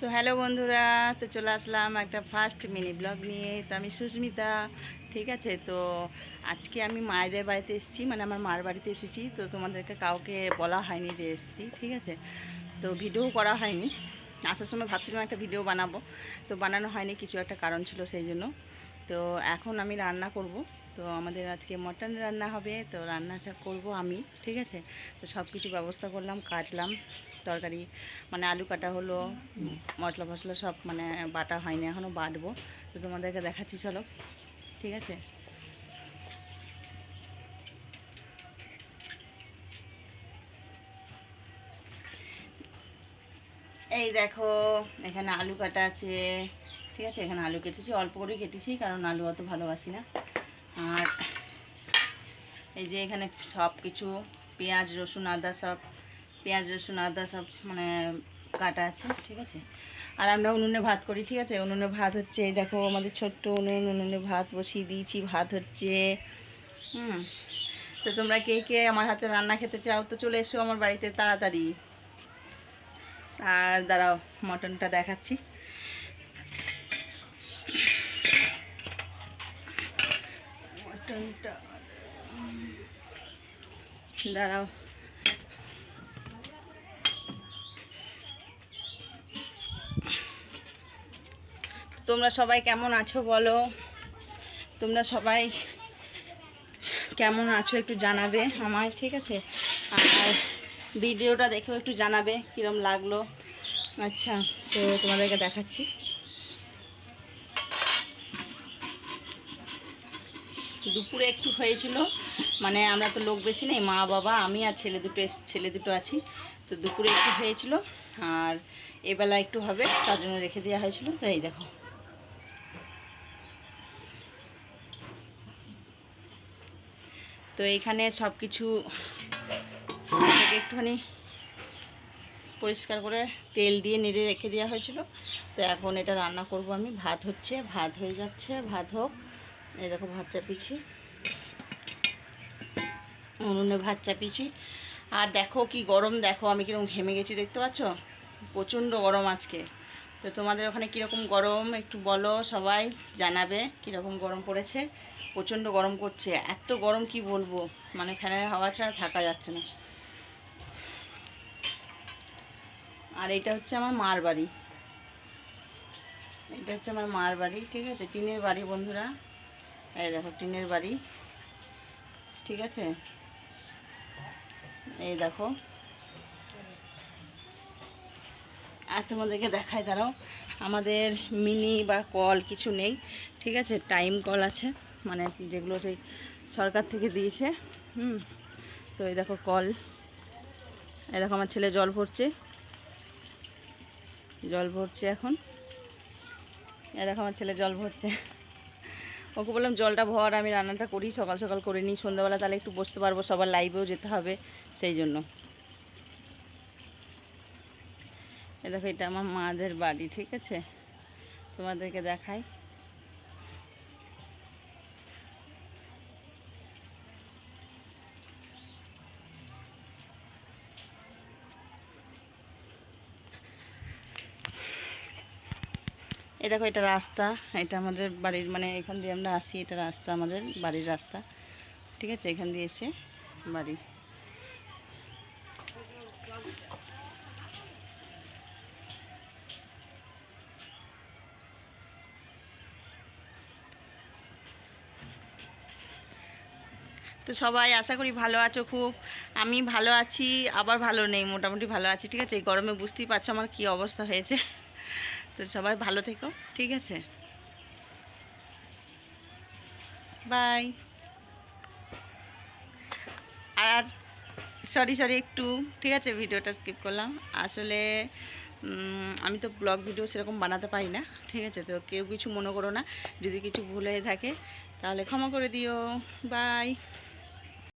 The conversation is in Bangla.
তো হ্যালো বন্ধুরা, তো চলে আসলাম একটা ফার্স্ট মিনি ব্লগ নিয়ে। তো আমি সুস্মিতা, ঠিক আছে। তো আজকে আমি মায়েদের বাড়িতে এসেছি, মানে আমার মার বাড়িতে এসেছি। তো তোমাদেরকে কাউকে বলা হয়নি যে এসেছি, ঠিক আছে। তো ভিডিও করা হয়নি। আসার সময় ভাবছিলাম একটা ভিডিও বানাবো, তো বানানো হয়নি, কিছু একটা কারণ ছিল সেই জন্য। তো এখন আমি রান্না করব। তো আমাদের আজকে মটন রান্না হবে, তো রান্নাটা করব আমি, ঠিক আছে। তো সব কিছু ব্যবস্থা করলাম, কাটলাম তরকারি, মানে আলু কাটা হলো, মশলা ফসলা সব মানে বাটা হয়নি, এখনও বাটবো। তো তোমাদেরকে দেখাচ্ছি, চলো, ঠিক আছে। এই দেখো, এখানে আলু কাটা আছে, ঠিক আছে। এখানে আলু কেটেছি, অল্প করে কেটেছি, কারণ আলু অত ভালোবাসি না। আর এই যে এখানে সব কিছু পেঁয়াজ রসুন আদা সব, পেঁয়াজ রসুন আদা সব মানে কাটা আছে, ঠিক আছে। আর আমরা উনুনে ভাত করি, ঠিক আছে। উনুনে ভাত হচ্ছে, এই দেখো আমাদের ছোট্ট উনুনে ভাত বসিয়ে দিয়েছি, ভাত হচ্ছে। হুম। তো তোমরা কে কে আমার হাতে রান্না খেতে চাও, তো চলে এসো আমার বাড়িতে তাড়াতাড়ি। আর দাঁড়াও, মটনটা দেখাচ্ছি। মটনটা দাঁড়াও, তোমরা সবাই কেমন আছো বলো, তোমরা সবাই কেমন আছো একটু জানাবে আমায়, ঠিক আছে। আর ভিডিওটা দেখেও একটু জানাবে কীরকম লাগলো। আচ্ছা, তো তোমাদেরকে দেখাচ্ছি। দুপুরে একটু হয়েছিল, মানে আমরা তো লোক বেশি নেই, মা বাবা আমি আর ছেলে দুটো আছি। তো দুপুরে একটু হয়েছিল, আর এবেলা একটু হবে, তার জন্য রেখে দেওয়া হয়েছিল। তো এই দেখো, তো এইখানে সব কিছু একটুখানি পরিষ্কার করে তেল দিয়ে নেড়ে রেখে দেওয়া হয়েছিল। তো এখন এটা রান্না করব আমি। ভাত হচ্ছে, ভাত হয়ে যাচ্ছে, ভাত হোক। এই দেখো ভাত চাপিয়েছি, উনুনে ভাত চাপিয়েছি। আর দেখো কি গরম, দেখো আমি কীরকম ঘেমে গেছি, দেখতে পাচ্ছ, প্রচণ্ড গরম আজকে। তো তোমাদের ওখানে কীরকম গরম একটু বলো, সবাই জানাবে কীরকম গরম পড়েছে। প্রচণ্ড গরম করছে, এত গরম কি বলবো, মানে ফ্যানের হাওয়া ছাড়া থাকা যাচ্ছে না। আর এটা হচ্ছে আমার মার বাড়ি, এটা হচ্ছে আমার মার বাড়ি, ঠিক আছে। টিনের বাড়ি বন্ধুরা, এই দেখো টিনের বাড়ি, ঠিক আছে। এই দেখো, আর তোমাদেরকে দেখাই, দাঁড়াও। আমাদের মিনি বা কল কিছু নেই, ঠিক আছে। টাইম কল আছে, মানে যেগুলো সেই সরকার থেকে দিয়েছে। তো এই দেখো কল, এই দেখো আমার ছেলে জল ভরছে, জল ভরছে এখন। এই দেখো আমার ছেলে জল ভরছে। ওকে বললাম জলটা ভর, আমি রান্নাটা করি, সকাল সকাল করে নিই, সন্ধ্যাবেলা তাহলে একটু বসতে পারবো, সবার লাইভেও যেতে হবে, সেই জন্য। এ দেখো, এটা আমার মাদের বাড়ি, ঠিক আছে, তোমাদেরকে দেখাই। এই দেখো, এটা রাস্তা, এটা আমাদের বাড়ির, মানে এখান দিয়ে আমরা আসি, এটা রাস্তা, আমাদের বাড়ির রাস্তা, ঠিক আছে। এখান দিয়ে এসে বাড়ি। তো সবাই আশা করি ভালো আছো খুব। আমি ভালো আছি, আবার ভালো নেই, মোটামুটি ভালো আছি, ঠিক আছে। এই গরমে বুঝতেই পারছো আমার কি অবস্থা হয়েছে। তো সবাই ভালো থেকো, ঠিক আছে, বাই। আর সরি সরি একটু, ঠিক আছে, ভিডিওটা স্কিপ করলাম আসলে। আমি তো ব্লগ ভিডিও সেরকম বানাতে পারি না, ঠিক আছে। তো কেউ কিছু মনে করো না, যদি কিছু ভুল হয়ে থাকে তাহলে ক্ষমা করে দিও, বাই।